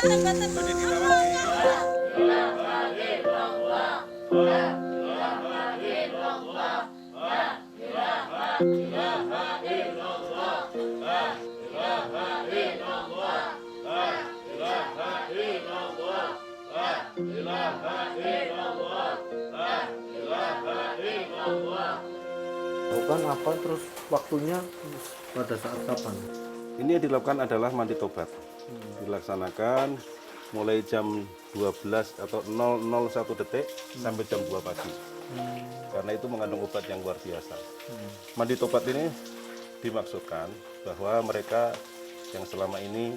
Bukan apa terus waktunya pada saat kapan? Ini yang dilakukan adalah mandi tobat. Dilaksanakan mulai jam 12 atau 001 detik sampai jam 2 pagi. Karena itu mengandung obat yang luar biasa. Mandi tobat ini dimaksudkan bahwa mereka yang selama ini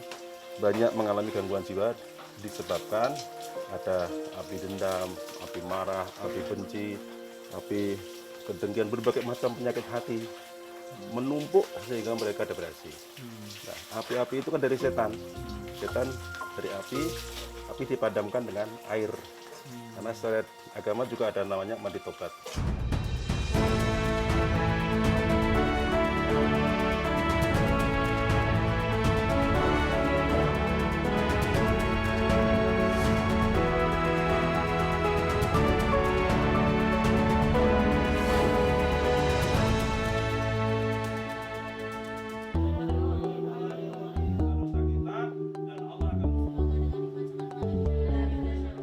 banyak mengalami gangguan jiwa disebabkan ada api dendam, api marah, api benci, api kedengkian, berbagai macam penyakit hati menumpuk sehingga mereka depresi. Nah, api-api itu kan dari setan. Setan dari api dipadamkan dengan air. Karena secara agama juga ada namanya mandi tobat.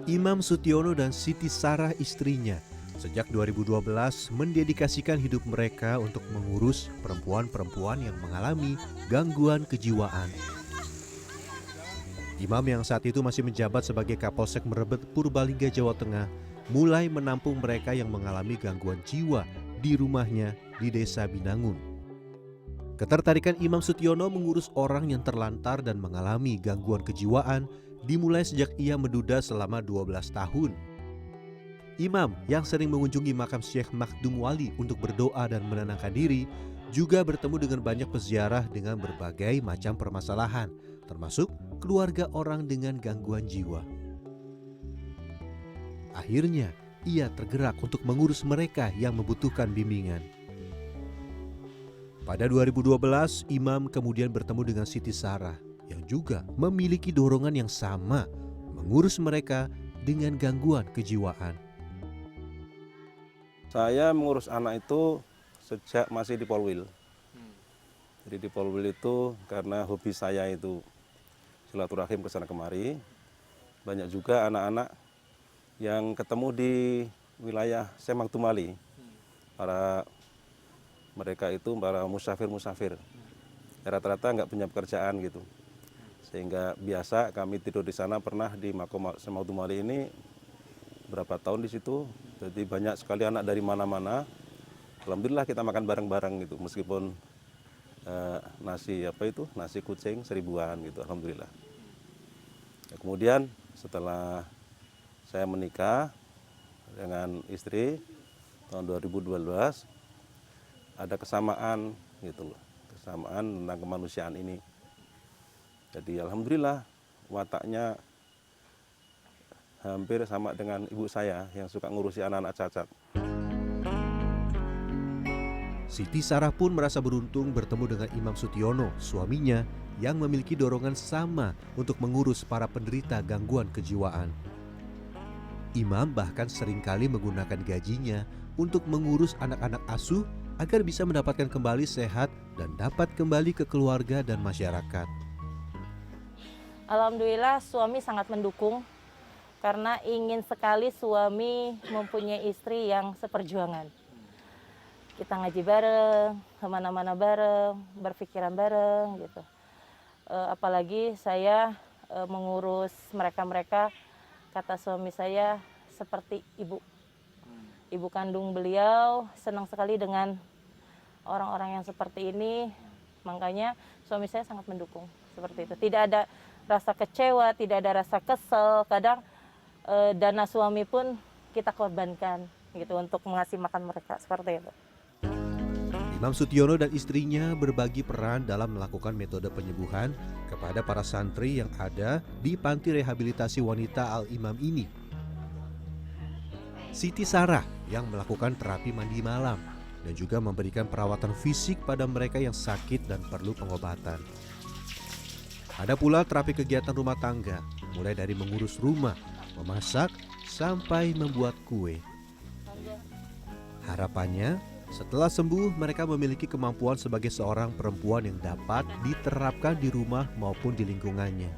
Imam Sutyono dan Siti Sarah istrinya sejak 2012 mendedikasikan hidup mereka untuk mengurus perempuan-perempuan yang mengalami gangguan kejiwaan. Imam yang saat itu masih menjabat sebagai Kapolsek Mrebet, Purbalingga, Jawa Tengah, mulai menampung mereka yang mengalami gangguan jiwa di rumahnya di Desa Binangun. Ketertarikan Imam Sutyono mengurus orang yang terlantar dan mengalami gangguan kejiwaan dimulai sejak ia menduda selama 12 tahun. Imam yang sering mengunjungi makam Syekh Makdum Wali untuk berdoa dan menenangkan diri juga bertemu dengan banyak peziarah dengan berbagai macam permasalahan, termasuk keluarga orang dengan gangguan jiwa. Akhirnya, ia tergerak untuk mengurus mereka yang membutuhkan bimbingan. Pada 2012, Imam kemudian bertemu dengan Siti Sarah yang juga memiliki dorongan yang sama mengurus mereka dengan gangguan kejiwaan. Saya mengurus anak itu sejak masih di Polwil. Jadi di Polwil itu karena hobi saya itu silaturahim ke sana kemari. Banyak juga anak-anak yang ketemu di wilayah Syekh Makdum Wali. Mereka itu para musafir-musafir. Rata-rata nggak punya pekerjaan gitu. Sehingga biasa kami tidur di sana, pernah di makom Syekh Makdum Wali ini berapa tahun di situ. Jadi banyak sekali anak dari mana-mana. Alhamdulillah kita makan bareng-bareng gitu, meskipun nasi kucing 1000-an gitu, alhamdulillah. Ya, kemudian setelah saya menikah dengan istri tahun 2012, ada kesamaan gitu loh, kesamaan tentang kemanusiaan ini. Jadi alhamdulillah wataknya hampir sama dengan ibu saya yang suka ngurusi anak-anak cacat. Siti Sarah pun merasa beruntung bertemu dengan Imam Sutyono, suaminya yang memiliki dorongan sama untuk mengurus para penderita gangguan kejiwaan. Imam bahkan seringkali menggunakan gajinya untuk mengurus anak-anak asuh agar bisa mendapatkan kembali sehat dan dapat kembali ke keluarga dan masyarakat. Alhamdulillah suami sangat mendukung karena ingin sekali suami mempunyai istri yang seperjuangan. Kita ngaji bareng, kemana-mana bareng, berpikiran bareng gitu. Apalagi saya mengurus mereka-mereka, kata suami saya seperti ibu. Ibu kandung beliau, senang sekali dengan orang-orang yang seperti ini. Makanya suami saya sangat mendukung seperti itu. Tidak ada rasa kecewa, tidak ada rasa kesel. Kadang dana suami pun kita korbankan gitu untuk mengasih makan mereka seperti itu. Imam Sutyono dan istrinya berbagi peran dalam melakukan metode penyembuhan kepada para santri yang ada di panti rehabilitasi wanita Al-Imam ini. Siti Sarah yang melakukan terapi mandi malam dan juga memberikan perawatan fisik pada mereka yang sakit dan perlu pengobatan. Ada pula terapi kegiatan rumah tangga mulai dari mengurus rumah, memasak, sampai membuat kue. Harapannya, setelah sembuh mereka memiliki kemampuan sebagai seorang perempuan yang dapat diterapkan di rumah maupun di lingkungannya.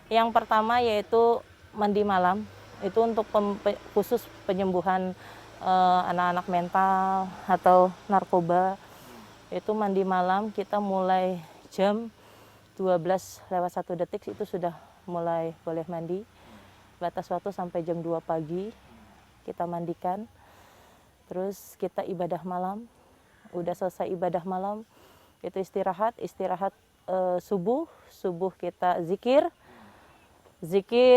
Yang pertama yaitu mandi malam, itu untuk khusus penyembuhan anak-anak mental atau narkoba. Itu mandi malam kita mulai jam 12:01 itu sudah mulai boleh mandi. Batas waktu sampai jam 2 pagi kita mandikan. Terus kita ibadah malam. Udah selesai ibadah malam, itu istirahat subuh kita zikir,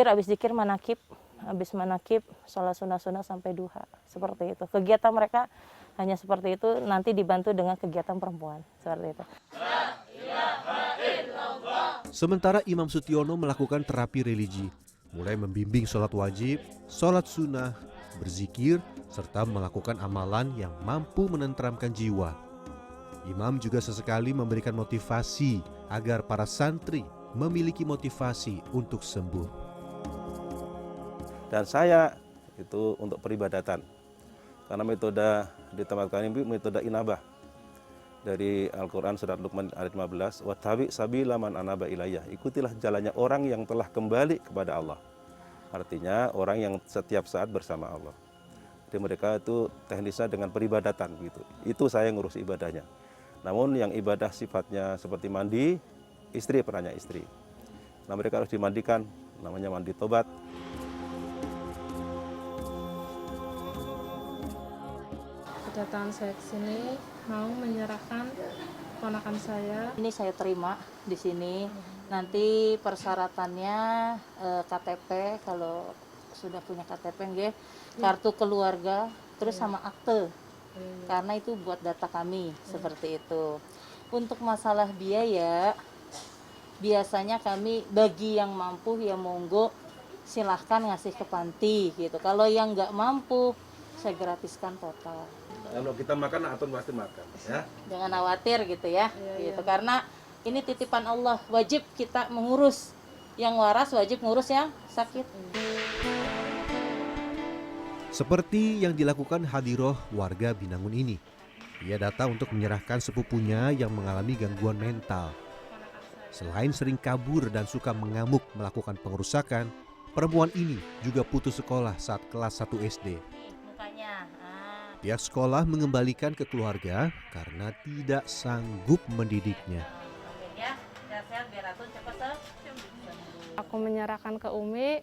habis zikir manakib, sholat sunnah sampai duha, seperti itu. Kegiatan mereka hanya seperti itu, nanti dibantu dengan kegiatan perempuan, seperti itu. Sementara Imam Sutiono melakukan terapi religi, mulai membimbing sholat wajib, sholat sunnah, berzikir, serta melakukan amalan yang mampu menenteramkan jiwa. Imam juga sesekali memberikan motivasi agar para santri memiliki motivasi untuk sembuh. Dan saya itu untuk peribadatan, karena metode di tempat kami metode inabah dari Al-Quran surat Luqman ayat 15, wattabi sabila man anaba ilayya, ikutilah jalannya orang yang telah kembali kepada Allah. Artinya orang yang setiap saat bersama Allah. Jadi mereka itu teknisnya dengan peribadatan gitu. Itu saya ngurus ibadahnya. Namun yang ibadah sifatnya seperti mandi, istri perannya istri. Nah mereka harus dimandikan, namanya mandi tobat. Kedatangan saya ke sini mau menyerahkan ponakan saya. Ini saya terima di sini. Nanti persyaratannya KTP, kalau sudah punya KTP nggih, kartu keluarga, terus sama akte. Karena itu buat data kami, seperti itu. Untuk masalah biaya, biasanya kami bagi yang mampu ya monggo silahkan ngasih ke panti gitu. Kalau yang nggak mampu, saya gratiskan total. Kalau kita makan, Atun pasti makan, ya. Jangan khawatir gitu ya, gitu. Karena ini titipan Allah, wajib kita mengurus. Yang waras wajib ngurus yang sakit. Seperti yang dilakukan Hadiroh warga Binangun ini. Ia datang untuk menyerahkan sepupunya yang mengalami gangguan mental. Selain sering kabur dan suka mengamuk melakukan pengerusakan, perempuan ini juga putus sekolah saat kelas 1 SD. Pihak sekolah mengembalikan ke keluarga karena tidak sanggup mendidiknya. Aku menyerahkan ke Umi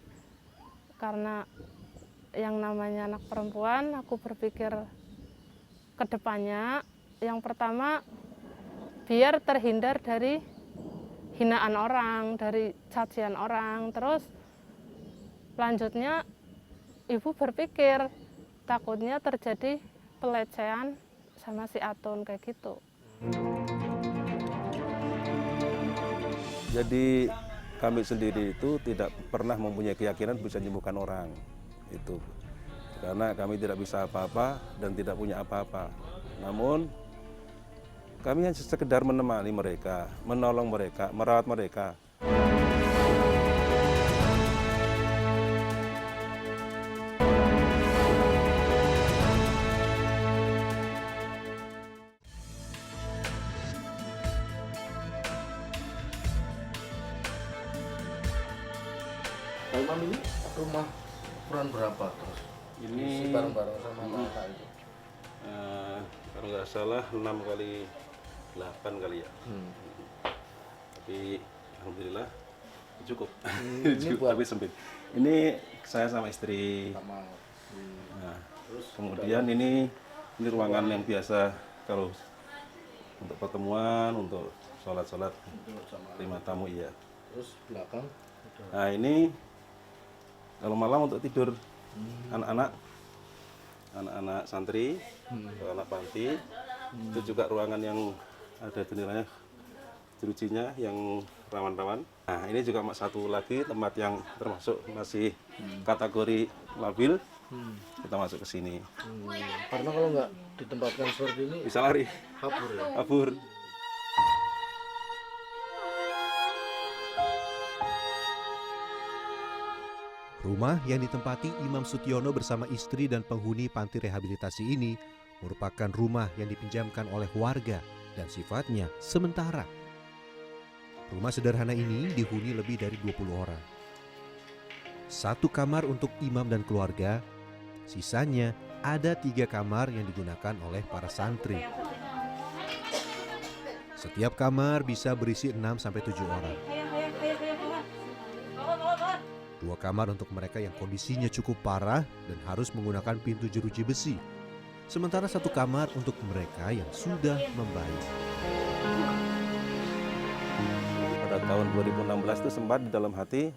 karena yang namanya anak perempuan, aku berpikir ke depannya. Yang pertama, biar terhindar dari hinaan orang, dari cacian orang. Terus lanjutnya ibu berpikir takutnya terjadi pelecehan sama si Atun kayak gitu. Jadi kami sendiri itu tidak pernah mempunyai keyakinan bisa menyembuhkan orang. Itu karena kami tidak bisa apa-apa dan tidak punya apa-apa. Namun kami hanya sekedar menemani mereka, menolong mereka, merawat mereka. Pak Imam, ini rumah ukuran berapa terus? Ini bareng-bareng sama anak itu. Kalau nggak salah 6 kali 8 kali ya. Tapi alhamdulillah cukup. Ini buat tapi sempit. Ini saya sama istri. sama Nah, terus kemudian ini ruangan yang biasa kalau untuk pertemuan, untuk sholat-sholat, terima tamu iya. terus belakang. Nah ini kalau malam untuk tidur anak-anak santri, atau anak panti, itu juga ruangan yang ada jendelanya, jerujinya yang rawan-rawan. Nah ini juga satu lagi tempat yang termasuk masih kategori labil, kita masuk ke sini. Karena kalau nggak ditempatkan seperti ini Bisa lari, kabur ya. kabur. Rumah yang ditempati Imam Sutiono bersama istri dan penghuni panti rehabilitasi ini merupakan rumah yang dipinjamkan oleh warga dan sifatnya sementara. Rumah sederhana ini dihuni lebih dari 20 orang. 1 kamar untuk imam dan keluarga, sisanya ada 3 kamar yang digunakan oleh para santri. Setiap kamar bisa berisi 6-7 orang. 2 kamar untuk mereka yang kondisinya cukup parah dan harus menggunakan pintu jeruji besi. Sementara 1 kamar untuk mereka yang sudah membaik. Pada tahun 2016 itu sempat di dalam hati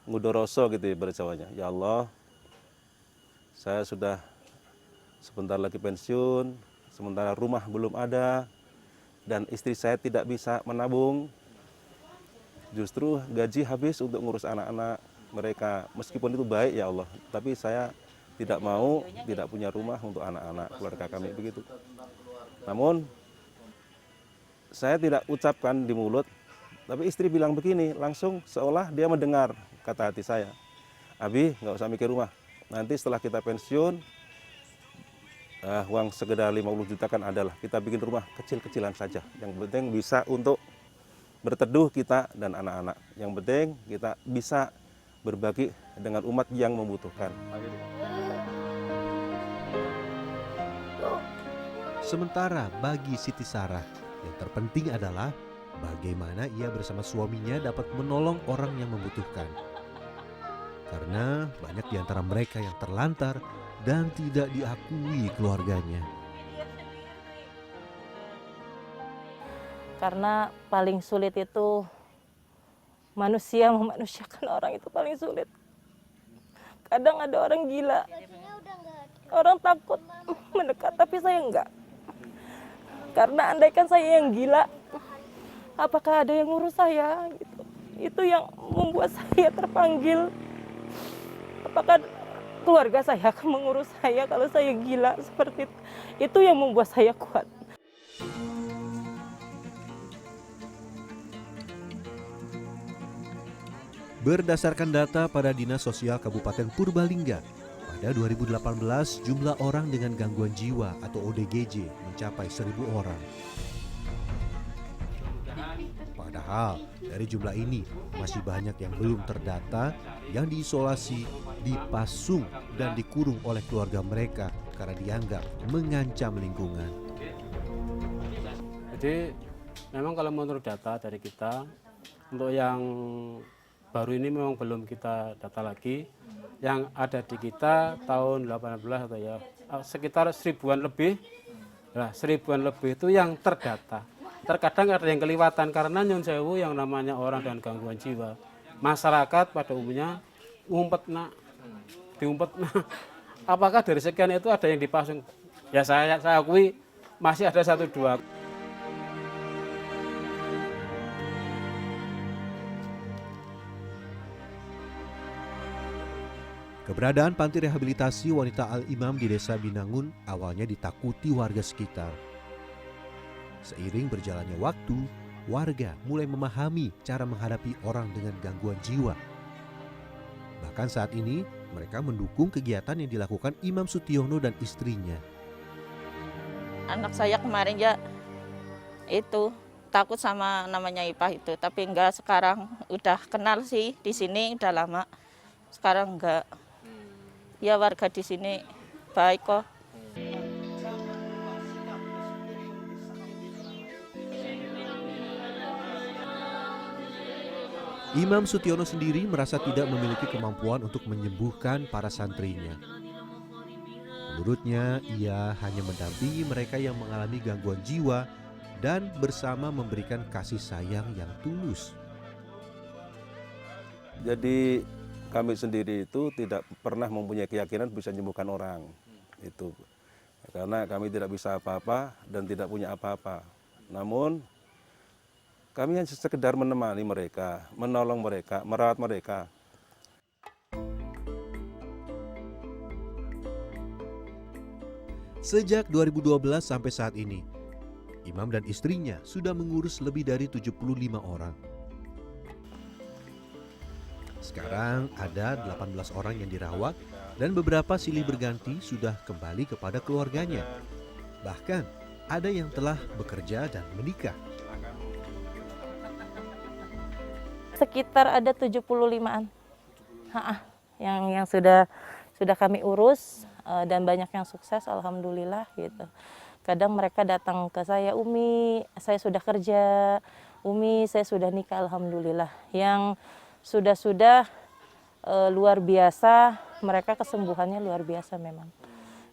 ngudoroso gitu ya berjawanya. Ya Allah, saya sudah sebentar lagi pensiun, sementara rumah belum ada, dan istri saya tidak bisa menabung. Justru gaji habis untuk ngurus anak-anak mereka. Meskipun itu baik ya Allah, tapi saya tidak mau tidak punya rumah untuk anak-anak keluarga kami begitu. Namun saya tidak ucapkan di mulut, tapi istri bilang begini, langsung seolah dia mendengar kata hati saya. Abi, nggak usah mikir rumah. Nanti setelah kita pensiun, uang sekedar 50 juta kan adalah. Kita bikin rumah kecil-kecilan saja. Yang penting bisa untuk berteduh kita dan anak-anak. Yang penting kita bisa berbagi dengan umat yang membutuhkan. Sementara bagi Siti Sarah, yang terpenting adalah bagaimana ia bersama suaminya dapat menolong orang yang membutuhkan. Karena banyak di antara mereka yang terlantar dan tidak diakui keluarganya. Karena paling sulit itu manusia memanusiakan orang itu paling sulit. Kadang ada orang gila, orang takut mendekat, tapi saya enggak. Karena andaikan saya yang gila, apakah ada yang ngurus saya? Gitu. Itu yang membuat saya terpanggil. Apakah keluarga saya akan mengurus saya kalau saya gila seperti itu? Itu yang membuat saya kuat. Berdasarkan data pada Dinas Sosial Kabupaten Purbalingga, pada 2018 jumlah orang dengan gangguan jiwa atau ODGJ mencapai 1.000 orang. Padahal dari jumlah ini masih banyak yang belum terdata, yang diisolasi, dipasung, dan dikurung oleh keluarga mereka karena dianggap mengancam lingkungan. Jadi memang kalau menurut data dari kita, untuk yang baru ini memang belum kita data lagi. Yang ada di kita tahun 18 atau ya sekitar 1000-an lebih. Nah, 1000-an lebih itu yang terdata. Terkadang ada yang kelewatan karena nyun sewu yang namanya orang dengan gangguan jiwa. Masyarakat pada umumnya diumpet nak. Apakah dari sekian itu ada yang dipasung? Ya saya akui masih ada 1-2. Keberadaan panti rehabilitasi wanita Al-Imam di Desa Binangun awalnya ditakuti warga sekitar. Seiring berjalannya waktu, warga mulai memahami cara menghadapi orang dengan gangguan jiwa. Bahkan saat ini, mereka mendukung kegiatan yang dilakukan Imam Sutiono dan istrinya. Anak saya kemarin ya itu takut sama namanya Ipah itu, tapi enggak, sekarang udah kenal sih di sini udah lama. Sekarang enggak. Ya warga di sini baik kok. Imam Sutiono sendiri merasa tidak memiliki kemampuan untuk menyembuhkan para santrinya. Menurutnya, ia hanya mendampingi mereka yang mengalami gangguan jiwa dan bersama memberikan kasih sayang yang tulus. Jadi kami sendiri itu tidak pernah mempunyai keyakinan bisa menyembuhkan orang. Itu karena kami tidak bisa apa-apa dan tidak punya apa-apa. Namun kami hanya sekedar menemani mereka, menolong mereka, merawat mereka. Sejak 2012 sampai saat ini, Imam dan istrinya sudah mengurus lebih dari 75 orang. Sekarang ada 18 orang yang dirawat dan beberapa silih berganti sudah kembali kepada keluarganya. Bahkan ada yang telah bekerja dan menikah. Sekitar ada 75-an. Yang sudah kami urus dan banyak yang sukses alhamdulillah gitu. Kadang mereka datang ke saya, Umi, saya sudah kerja, Umi, saya sudah nikah alhamdulillah. Yang sudah luar biasa, mereka kesembuhannya luar biasa memang.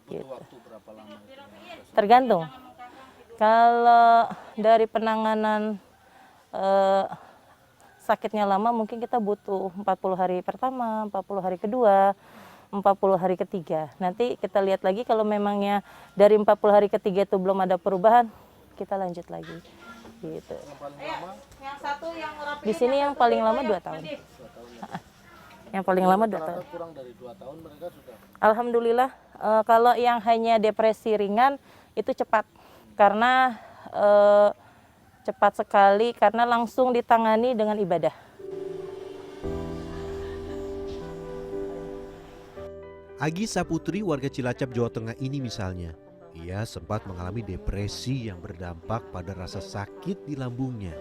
Gitu. Waktu berapa lama? Tergantung. Kalau dari penanganan sakitnya lama mungkin kita butuh 40 hari pertama, 40 hari kedua, 40 hari ketiga. Nanti kita lihat lagi kalau memangnya dari 40 hari ketiga itu belum ada perubahan, kita lanjut lagi. Gitu. Di sini yang paling lama 2 tahun. Yang paling lama 2 tahun. Kurang dari 2 tahun mereka sudah. Alhamdulillah, kalau yang hanya depresi ringan itu cepat. Karena cepat sekali, karena langsung ditangani dengan ibadah. Agi Saputri warga Cilacap, Jawa Tengah ini misalnya, ia sempat mengalami depresi yang berdampak pada rasa sakit di lambungnya.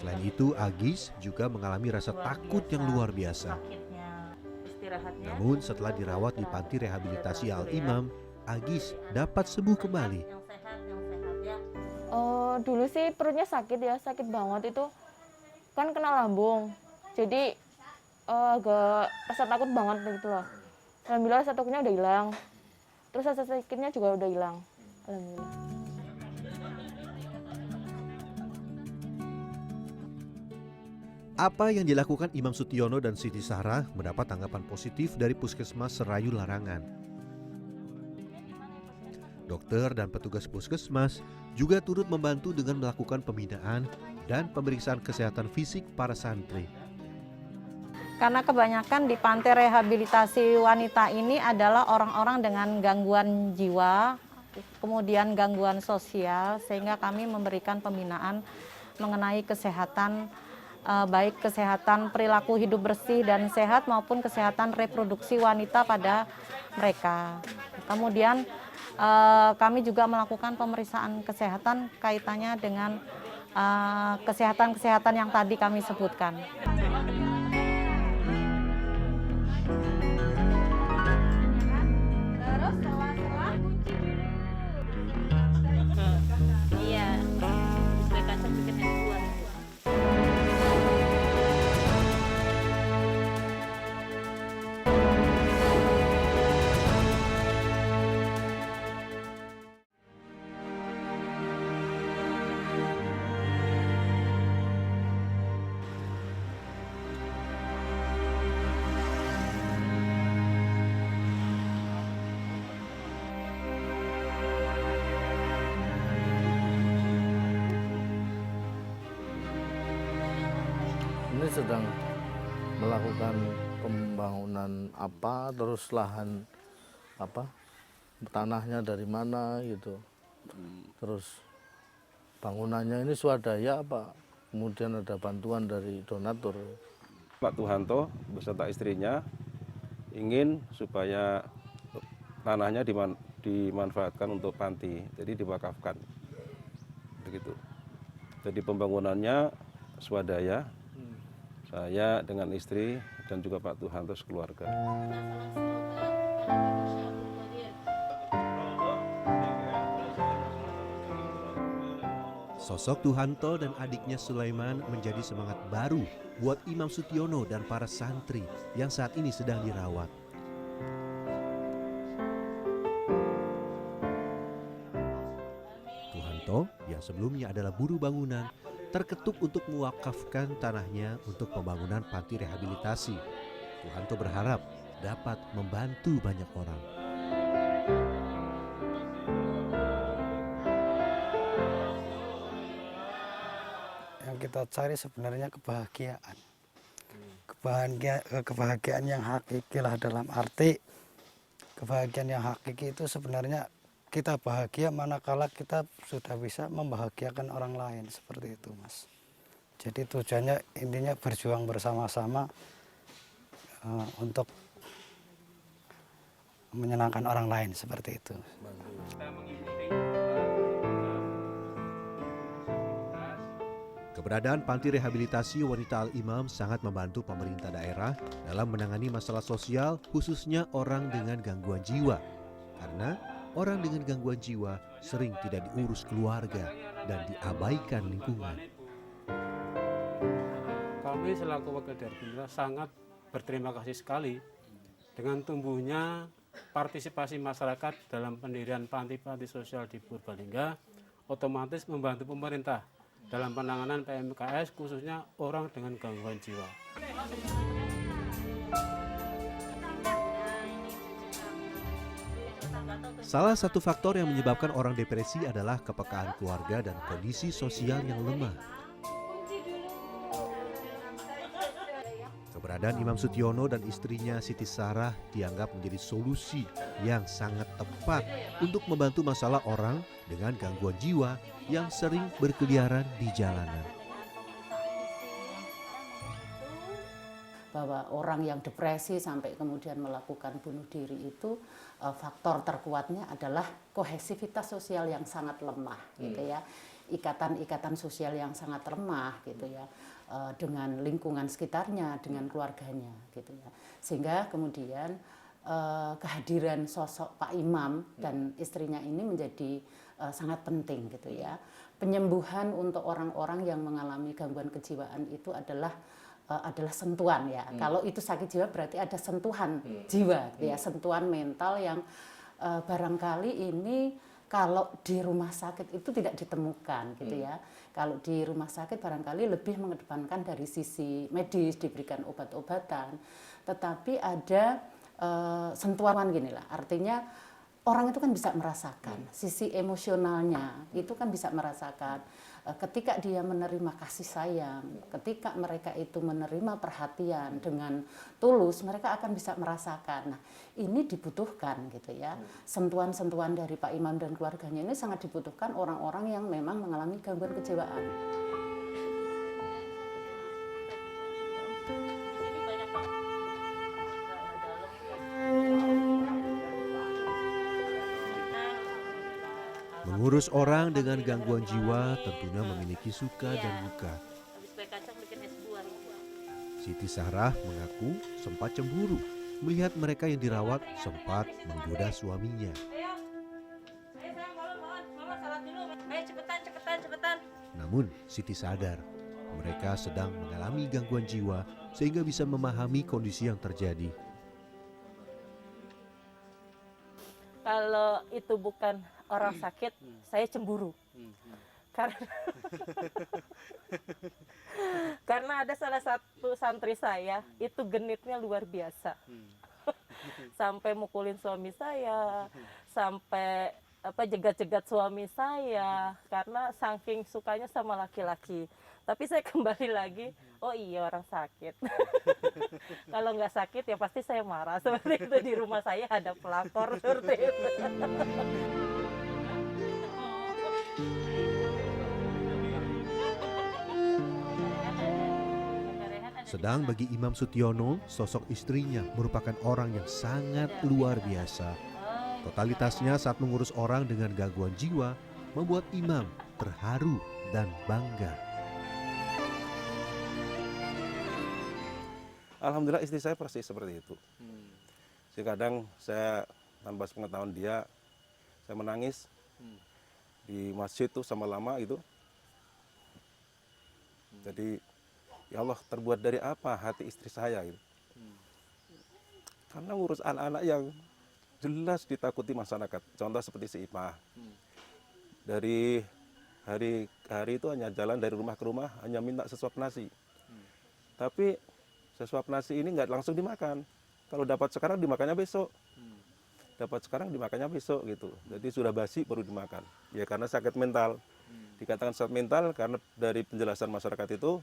Selain itu, Agis juga mengalami rasa takut yang luar biasa. Namun setelah dirawat di panti rehabilitasi Al-Imam, Agis dapat sembuh kembali. Dulu sih perutnya sakit ya, sakit banget itu. Kan kena lambung. Jadi agak rasa takut banget gitu loh. Alhamdulillah rasa takutnya udah hilang. Terus rasa sakitnya juga udah hilang. Alhamdulillah. Apa yang dilakukan Imam Sutiono dan Siti Sarah mendapat tanggapan positif dari Puskesmas Serayu Larangan. Dokter dan petugas puskesmas juga turut membantu dengan melakukan pembinaan dan pemeriksaan kesehatan fisik para santri. Karena kebanyakan di panti rehabilitasi wanita ini adalah orang-orang dengan gangguan jiwa, kemudian gangguan sosial, sehingga kami memberikan pembinaan mengenai kesehatan, baik kesehatan perilaku hidup bersih dan sehat maupun kesehatan reproduksi wanita pada mereka. Kemudian kami juga melakukan pemeriksaan kesehatan kaitannya dengan kesehatan-kesehatan yang tadi kami sebutkan. Iya, supaya kaca bikin yang kuat. Ini sedang melakukan pembangunan apa, terus lahan apa, tanahnya dari mana gitu. Terus bangunannya ini swadaya apa, kemudian ada bantuan dari donatur. Pak Tuhanto beserta istrinya ingin supaya tanahnya dimanfaatkan untuk panti, jadi diwakafkan. Begitu. Jadi pembangunannya swadaya. Saya dengan istri dan juga Pak Tuhanto sekeluarga. Sosok Tuhanto dan adiknya Sulaiman menjadi semangat baru buat Imam Sutiono dan para santri yang saat ini sedang dirawat. Tuhanto yang sebelumnya adalah buruh bangunan terketuk untuk mewakafkan tanahnya untuk pembangunan panti rehabilitasi. Tuhanto berharap dapat membantu banyak orang. Yang kita cari sebenarnya kebahagiaan. Kebahagiaan yang hakiki lah, dalam arti kebahagiaan yang hakiki itu sebenarnya kita bahagia manakala kita sudah bisa membahagiakan orang lain, seperti itu, Mas. Jadi tujuannya intinya berjuang bersama-sama untuk menyenangkan orang lain seperti itu. Keberadaan panti rehabilitasi wanita Al-Imam sangat membantu pemerintah daerah dalam menangani masalah sosial khususnya orang dengan gangguan jiwa. Karena orang dengan gangguan jiwa sering tidak diurus keluarga dan diabaikan lingkungan. Kami selaku wakil dari Gerindra sangat berterima kasih sekali dengan tumbuhnya partisipasi masyarakat dalam pendirian panti-panti sosial di Purbalingga, otomatis membantu pemerintah dalam penanganan PMKS khususnya orang dengan gangguan jiwa. Salah satu faktor yang menyebabkan orang depresi adalah kepekaan keluarga dan kondisi sosial yang lemah. Keberadaan Imam Sutyono dan istrinya Siti Sarah dianggap menjadi solusi yang sangat tepat untuk membantu masalah orang dengan gangguan jiwa yang sering berkeliaran di jalanan. Bahwa orang yang depresi sampai kemudian melakukan bunuh diri itu faktor terkuatnya adalah kohesivitas sosial yang sangat lemah, gitu ya, ikatan-ikatan sosial yang sangat lemah, gitu ya, dengan lingkungan sekitarnya, dengan keluarganya, gitu ya, sehingga kemudian kehadiran sosok Pak Imam dan istrinya ini menjadi sangat penting, gitu ya. Penyembuhan untuk orang-orang yang mengalami gangguan kejiwaan itu adalah sentuhan ya. Kalau itu sakit jiwa berarti ada sentuhan jiwa, gitu ya, sentuhan mental yang barangkali ini kalau di rumah sakit itu tidak ditemukan, gitu ya. Kalau di rumah sakit barangkali lebih mengedepankan dari sisi medis, diberikan obat-obatan, tetapi ada sentuhan gini lah. Artinya orang itu kan bisa merasakan sisi emosionalnya, itu kan bisa merasakan ketika dia menerima kasih sayang, ketika mereka itu menerima perhatian dengan tulus, mereka akan bisa merasakan. Nah, ini dibutuhkan, gitu ya. Sentuhan-sentuhan dari Pak Imam dan keluarganya ini sangat dibutuhkan orang-orang yang memang mengalami gangguan kejiwaan. Mengurus orang dengan gangguan jiwa tentunya memiliki suka dan duka. Siti Sarah mengaku sempat cemburu melihat mereka yang dirawat sempat menggoda suaminya. Namun Siti sadar mereka sedang mengalami gangguan jiwa sehingga bisa memahami kondisi yang terjadi. Kalau itu bukan orang sakit, saya cemburu. Karena ada salah satu santri saya, itu genitnya luar biasa. Sampai mukulin suami saya, sampai jegat-jegat suami saya, karena saking sukanya sama laki-laki. Tapi saya kembali lagi, oh iya orang sakit. Kalau nggak sakit ya pasti saya marah. Seperti itu, di rumah saya ada pelakor seperti itu. Sedang bagi Imam Sutyono, sosok istrinya merupakan orang yang sangat luar biasa. Totalitasnya saat mengurus orang dengan gangguan jiwa membuat Imam terharu dan bangga. Alhamdulillah istri saya persis seperti itu. Kadang saya tanpa pengetahuan dia, saya menangis di masjid tuh sama lama itu. Jadi ya Allah, terbuat dari apa hati istri saya gitu. Karena ngurus anak-anak yang jelas ditakuti masyarakat. Contoh seperti si Ipah. Dari hari itu hanya jalan dari rumah ke rumah, hanya minta sesuap nasi. Tapi sesuap nasi ini nggak langsung dimakan. Kalau dapat sekarang dimakannya besok. Dapat sekarang dimakannya besok gitu. Jadi sudah basi baru dimakan. Ya karena sakit mental. Dikatakan sakit mental karena dari penjelasan masyarakat itu,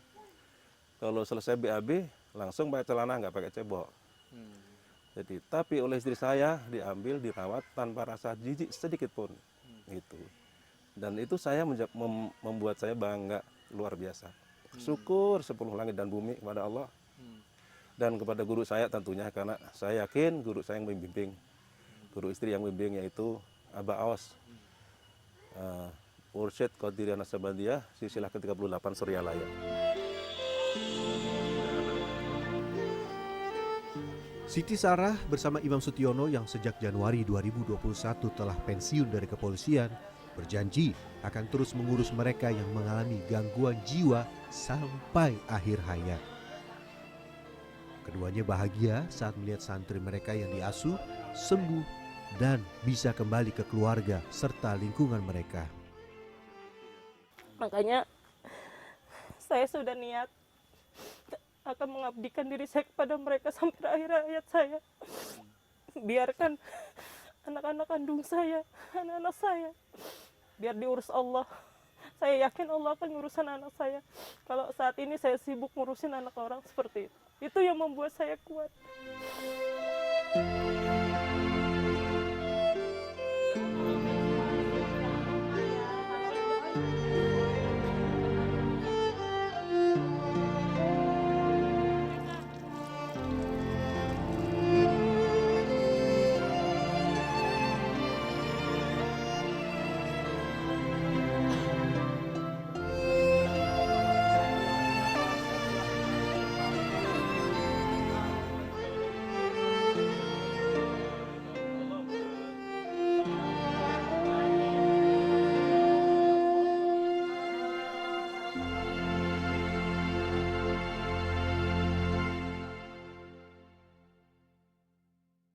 kalau selesai BAB langsung pakai celana, nggak pakai cebok. Jadi tapi oleh istri saya diambil, dirawat tanpa rasa jijik sedikit pun. Gitu. Dan itu saya membuat saya bangga luar biasa. Syukur 10 langit dan bumi kepada Allah. Dan kepada guru saya tentunya, karena saya yakin guru saya yang membimbing. Guru istri yang membimbing yaitu Aba Aos. Mursyid Qadiriyah Naksabandiyah, silsilah ke-38 Suryalaya. Siti Sarah bersama Imam Sutiono yang sejak Januari 2021 telah pensiun dari kepolisian berjanji akan terus mengurus mereka yang mengalami gangguan jiwa sampai akhir hayat. Keduanya bahagia saat melihat santri mereka yang diasuh sembuh dan bisa kembali ke keluarga serta lingkungan mereka. Makanya saya sudah niat akan mengabdikan diri saya kepada mereka sampai akhir hayat saya. Biarkan anak-anak kandung saya, anak-anak saya, biar diurus Allah. Saya yakin Allah akan ngurusin anak saya. Kalau saat ini saya sibuk ngurusin anak orang seperti itu. Itu yang membuat saya kuat.